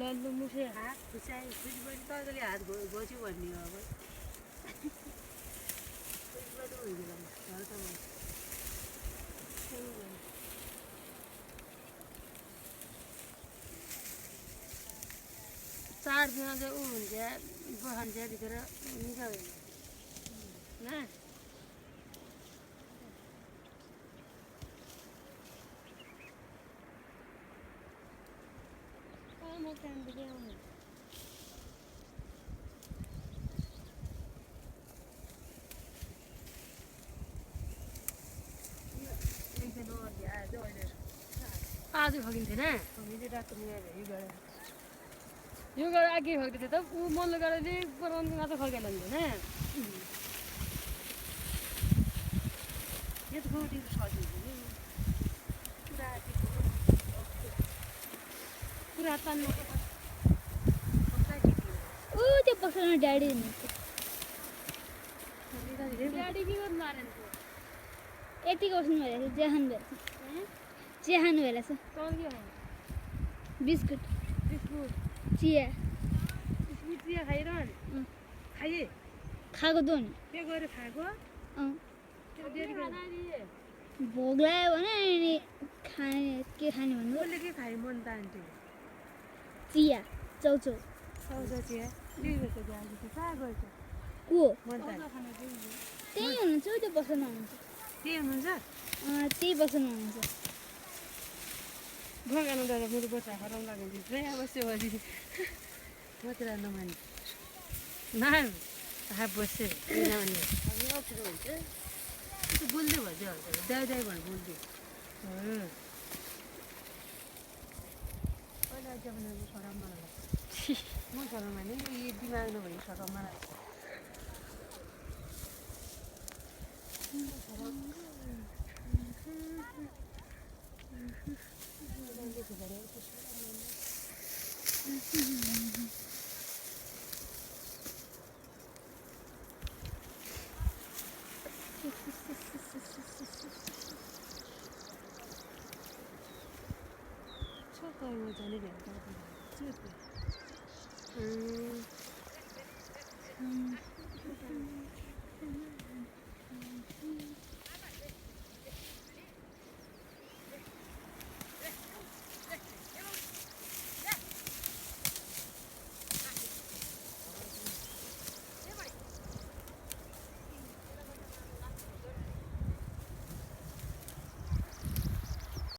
लल्लु मुसे हात खुसाइ खुसीपछि तैँले हात बस्यो भन्ने हो अब खुसीबाट भइगयो हल्का चार दिन चाहिँ ऊ हुन्छ बखान्छ त्यतिखेर निका भयो न म त्यहाँदेखि आउनु आज फकिन्थेन यो गरेर अघि फक्दै थियो त ऊ मनले गरेर बनाउनु मात्र फर्केर हुन्थेन पुरा तान्नु ऊ त्यो पसलमा ड्याडी ड्याडी के गर्नु आएर यतिको बस्नु भइरहेको छ चिया खानु भइरहेछ तल के हो बिस्कुट बिस्कुट चिया बिस्कुट चिया खाइरहन् खाइए खाएको त नि के गरेर खाएको भोग लाग्यो भने अनि खाने के खाने भन्नु कसले के खायो मन तान्थ्यो चिया चाउचाउ चाउचाउ चिया के गर्छ आज त कहाँ गर्छ को मन तान् त्यही हुनुहुन्छ त्यो पसलमा हुनुहुन्छ के हुनुहुन्छ त्यही पसलमा हुनुहुन्छ भगानु दादा मेरो बच्चा हराउनु लाग्यो चाहिँ बस्यो भने मात्र नमान्ने नाम थाहा बस्यो किनभने अब अप्ठ्यारो हुन्छ त्यो बोल्दै भयो दाइ दाइ भनेर बोल्दै पहिला जमानामा सराम मलाई लाग्छ म सराम भने यो दिमाग नभए सराम मलाई लाग्छ Çokayım canı geldi.